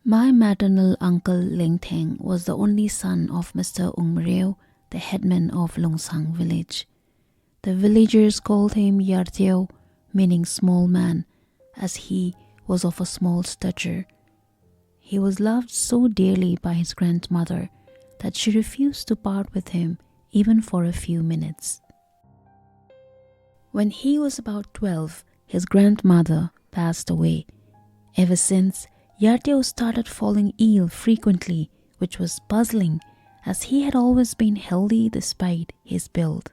My maternal uncle Lengcheng was the only son of Mr. Ukhrul, the headman of Lengcheng village. The villagers called him Yarteo, meaning small man, as he was of a small stature. He was loved so dearly by his grandmother that she refused to part with him even for a few minutes. When he was about 12, his grandmother passed away. Ever since, Yarteo started falling ill frequently, which was puzzling as he had always been healthy despite his build.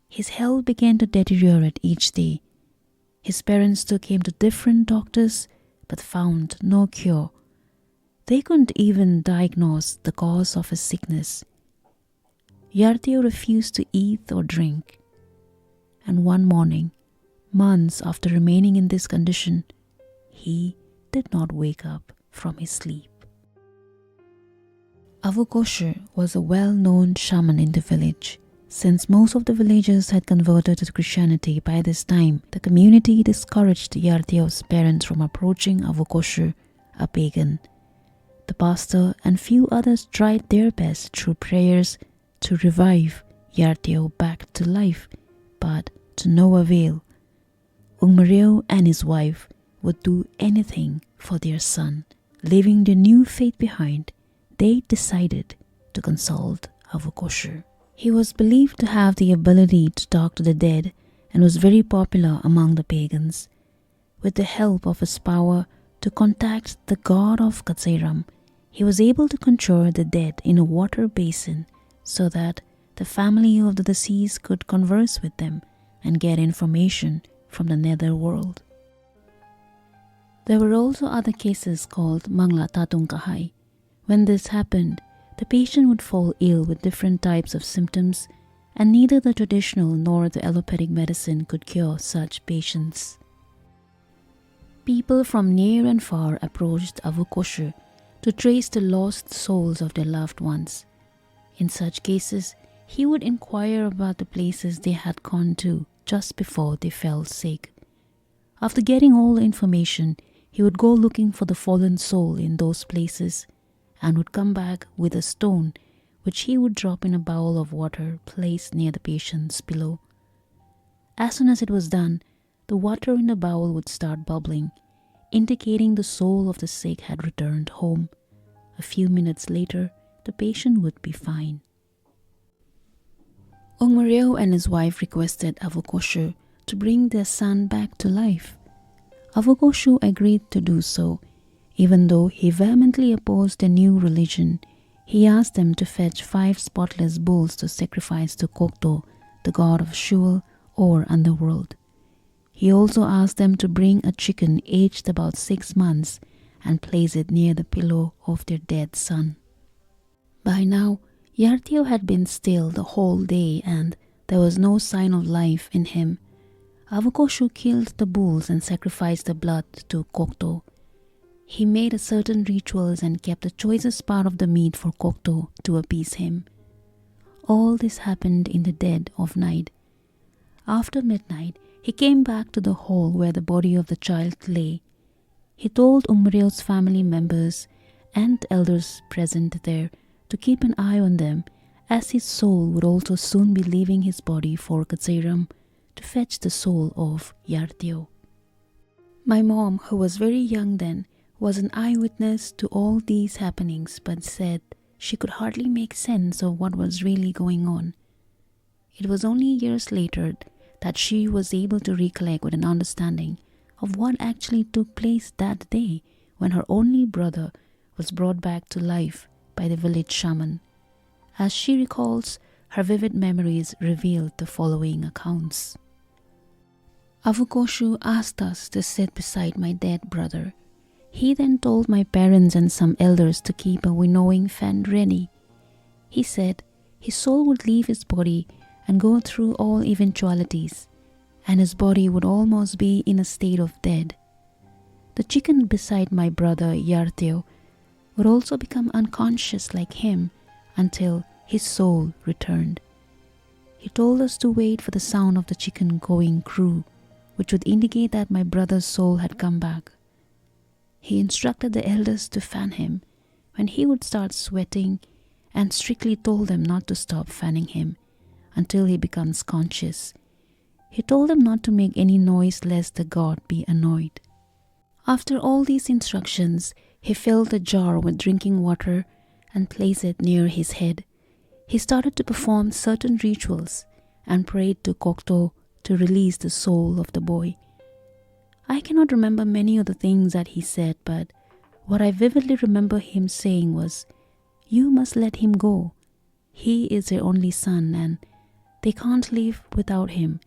His health began to deteriorate each day. His parents took him to different doctors but found no cure. They couldn't even diagnose the cause of his sickness. Yarteo refused to eat or drink. And one morning, months after remaining in this condition, he did not wake up from his sleep. Avü Koshue was a well-known shaman in the village. Since most of the villagers had converted to Christianity by this time, the community discouraged Yarteo's parents from approaching Avü Koshue, a pagan. The pastor and few others tried their best through prayers to revive Yarteo back to life, but to no avail. Ukhrul and his wife would do anything for their son. Leaving their new faith behind, they decided to consult Avü Koshue. He was believed to have the ability to talk to the dead and was very popular among the pagans. With the help of his power to contact the god of Kazeiram, he was able to conjure the dead in a water basin so that the family of the deceased could converse with them and get information from the netherworld. There were also other cases called Mangla Tatung Kahai. When this happened, the patient would fall ill with different types of symptoms, and neither the traditional nor the allopathic medicine could cure such patients. People from near and far approached Avü Koshue to trace the lost souls of their loved ones. In such cases, he would inquire about the places they had gone to just before they fell sick. After getting all the information, he would go looking for the fallen soul in those places and would come back with a stone which he would drop in a bowl of water placed near the patient's pillow. As soon as it was done, the water in the bowl would start bubbling, indicating the soul of the sick had returned home. A few minutes later, the patient would be fine. Ukhrul and his wife requested Avü Koshue to bring their son back to life. Avü Koshue agreed to do so. Even though he vehemently opposed the new religion, he asked them to fetch 5 spotless bulls to sacrifice to Kokto, the god of Sheol or Underworld. He also asked them to bring a chicken aged about 6 months and place it near the pillow of their dead son. By now, Yarteo had been still the whole day and there was no sign of life in him. Avü Koshue killed the bulls and sacrificed the blood to Kokto. He made certain rituals and kept the choicest part of the meat for Kokto to appease him. All this happened in the dead of night. After midnight, he came back to the hall where the body of the child lay. He told Ukhrul's family members and elders present there to keep an eye on them, as his soul would also soon be leaving his body for Kazeiram to fetch the soul of Yarteo. My mom, who was very young then, was an eyewitness to all these happenings but said she could hardly make sense of what was really going on. It was only years later that she was able to recollect with an understanding of what actually took place that day when her only brother was brought back to life by the village shaman. As she recalls, her vivid memories revealed the following accounts. Avü Koshue asked us to sit beside my dead brother. He then told my parents and some elders to keep a winnowing fan ready. He said his soul would leave his body and go through all eventualities, and his body would almost be in a state of dead. The chicken beside my brother Yarteo would also become unconscious like him until his soul returned. He told us to wait for the sound of the chicken going crew, which would indicate that my brother's soul had come back. He instructed the elders to fan him when he would start sweating and strictly told them not to stop fanning him until he becomes conscious. He told them not to make any noise lest the god be annoyed. After all these instructions, he filled a jar with drinking water and placed it near his head. He started to perform certain rituals and prayed to Kokto to release the soul of the boy. I cannot remember many of the things that he said, but what I vividly remember him saying was, "You must let him go. He is their only son and they can't live without him.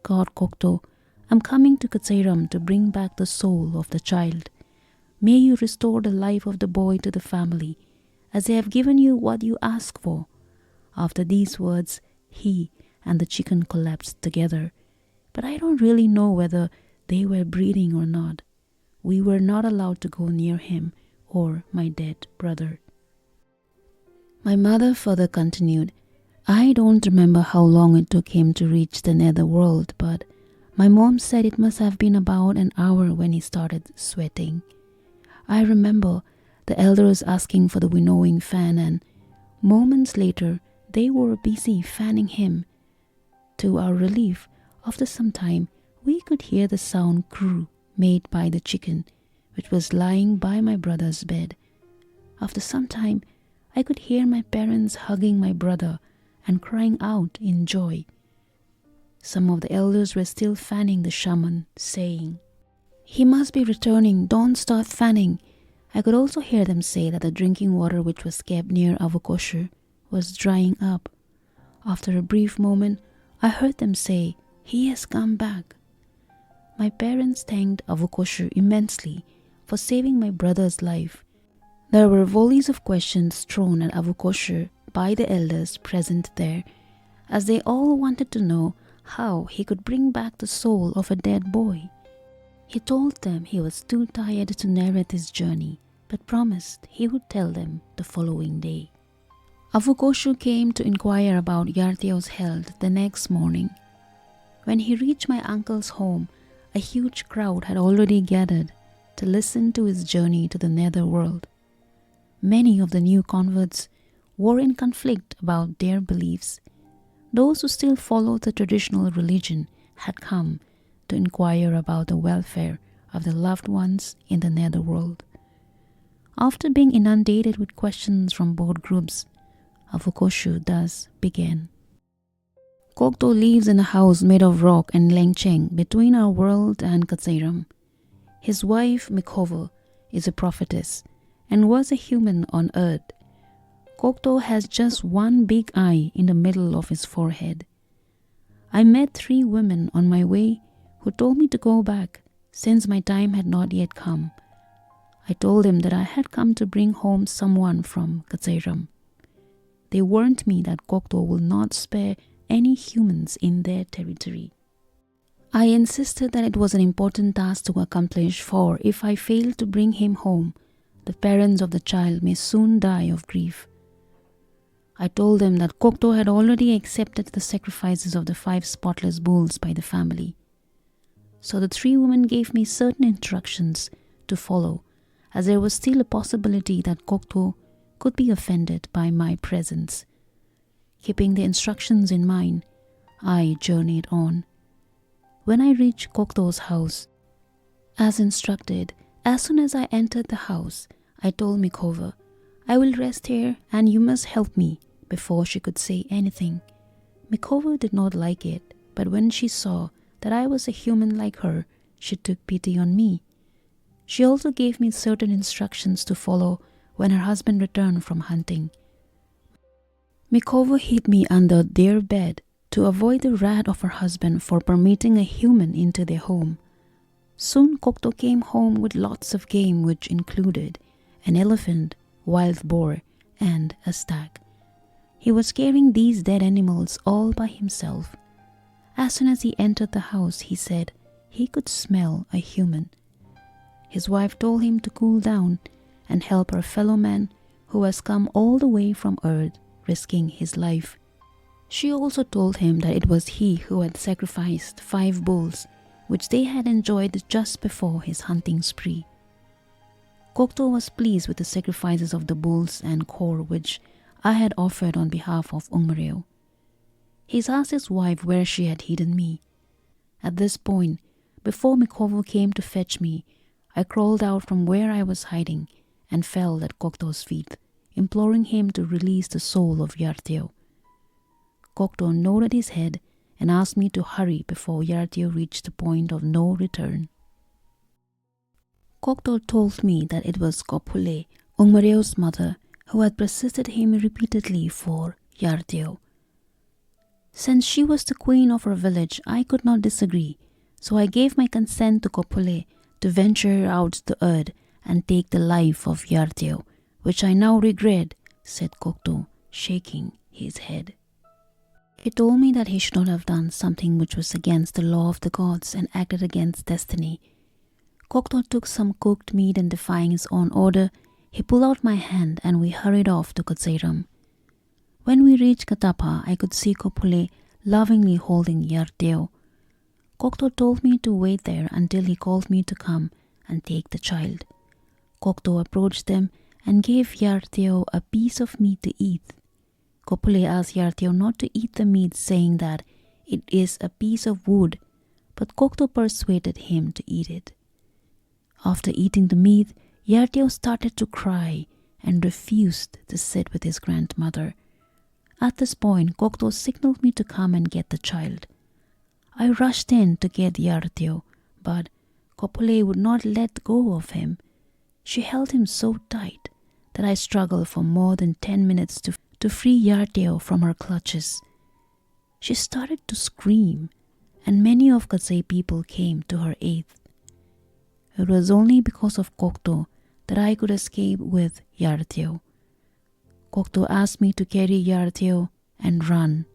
God Kokto, I'm coming to Kazeiram to bring back the soul of the child. May you restore the life of the boy to the family, as they have given you what you ask for." After these words, he and the chicken collapsed together, but I don't really know whether they were breathing or not. We were not allowed to go near him or my dead brother. My mother further continued, "I don't remember how long it took him to reach the netherworld, but my mom said it must have been about an hour when he started sweating. I remember the elders asking for the winnowing fan, and moments later they were busy fanning him. To our relief, after some time, we could hear the sound crew made by the chicken, which was lying by my brother's bed. After some time, I could hear my parents hugging my brother and crying out in joy. Some of the elders were still fanning the shaman, saying, 'He must be returning, don't start fanning.' I could also hear them say that the drinking water which was kept near Avü Koshue was drying up. After a brief moment, I heard them say, 'He has come back.' My parents thanked Avü Koshue immensely for saving my brother's life. There were volleys of questions thrown at Avü Koshue by the elders present there, as they all wanted to know how he could bring back the soul of a dead boy. He told them he was too tired to narrate his journey, but promised he would tell them the following day. Avü Koshue came to inquire about Yarteo's health the next morning. When he reached my uncle's home, a huge crowd had already gathered to listen to his journey to the netherworld. Many of the new converts were in conflict about their beliefs. Those who still followed the traditional religion had come to inquire about the welfare of the loved ones in the netherworld. After being inundated with questions from both groups, Avü Koshue thus began. "Kokto lives in a house made of rock in Lengcheng between our world and Kazeiram. His wife, Mikhovo, is a prophetess and was a human on earth. Kokto has just one big eye in the middle of his forehead. I met 3 women on my way who told me to go back since my time had not yet come. I told them that I had come to bring home someone from Kazeiram. They warned me that Kokto will not spare any humans in their territory. I insisted that it was an important task to accomplish, for if I failed to bring him home, the parents of the child may soon die of grief. I told them that Kokto had already accepted the sacrifices of the 5 spotless bulls by the family. So the 3 women gave me certain instructions to follow, as there was still a possibility that Kokto could be offended by my presence. Keeping the instructions in mind, I journeyed on. When I reached Kokto's house, as instructed, as soon as I entered the house, I told Mikhovo, "I will rest here and you must help me," before she could say anything. Mikhovo did not like it, but when she saw that I was a human like her, she took pity on me. She also gave me certain instructions to follow when her husband returned from hunting. Mikhovo hid me under their bed to avoid the wrath of her husband for permitting a human into their home. Soon Kokto came home with lots of game, which included an elephant, wild boar, and a stag. He was carrying these dead animals all by himself. As soon as he entered the house, he said he could smell a human. His wife told him to cool down and help her fellow man who has come all the way from earth, risking his life. She also told him that it was he who had sacrificed 5 bulls, which they had enjoyed just before his hunting spree. Kokto was pleased with the sacrifices of the bulls and core which I had offered on behalf of Ungmareo. He asked his wife where she had hidden me. At this point, before Mikovo came to fetch me, I crawled out from where I was hiding and fell at Kokto's feet, imploring him to release the soul of Yarteo. Kokto nodded his head and asked me to hurry before Yarteo reached the point of no return. Kokto told me that it was Kopule, Ungmareo's mother, who had persisted him repeatedly for Yarteo. Since she was the queen of her village, I could not disagree, so I gave my consent to Kopule to venture out the earth and take the life of Yarteo, which I now regret, said Kokto, shaking his head. He told me that he should not have done something which was against the law of the gods and acted against destiny. Kokto took some cooked meat and, defying his own order, he pulled out my hand and we hurried off to Kazeiram. When we reached Katapha, I could see Kopule lovingly holding Yarteo. Kokto told me to wait there until he called me to come and take the child. Kokto approached them and gave Yarteo a piece of meat to eat. Kopule asked Yarteo not to eat the meat, saying that it is a piece of wood, but Kokto persuaded him to eat it. After eating the meat, Yarteo started to cry and refused to sit with his grandmother. At this point, Kokto signaled me to come and get the child. I rushed in to get Yarteo, but Kopule would not let go of him. She held him so tight that I struggled for more than 10 minutes to free Yarteo from her clutches. She started to scream, and many of Kazei people came to her aid. It was only because of Kokto that I could escape with Yarteo. Kokto asked me to carry Yarteo and run.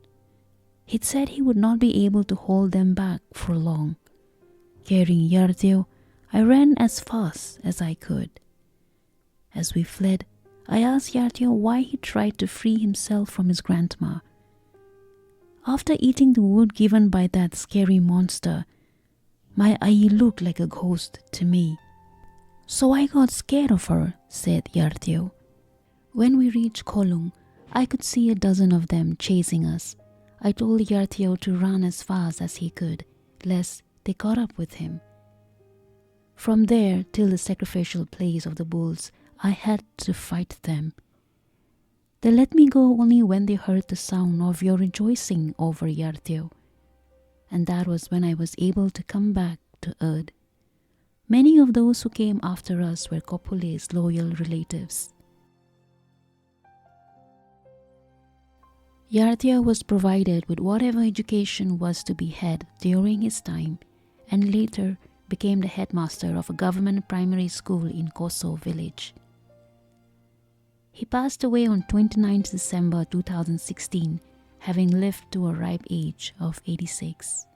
He'd said he would not be able to hold them back for long. Carrying Yarteo, I ran as fast as I could. As we fled, I asked Yarteo why he tried to free himself from his grandma. After eating the wood given by that scary monster, my Ai looked like a ghost to me. So I got scared of her, said Yarteo. When we reached Khanong, I could see a dozen of them chasing us. I told Yarteo to run as fast as he could, lest they caught up with him. From there till the sacrificial place of the bulls, I had to fight them. They let me go only when they heard the sound of your rejoicing over Yarteo, and that was when I was able to come back to earth. Many of those who came after us were Kopule's loyal relatives. Yarteo was provided with whatever education was to be had during his time, and later became the headmaster of a government primary school in Koso village. He passed away on 29 December 2016, having lived to a ripe age of 86.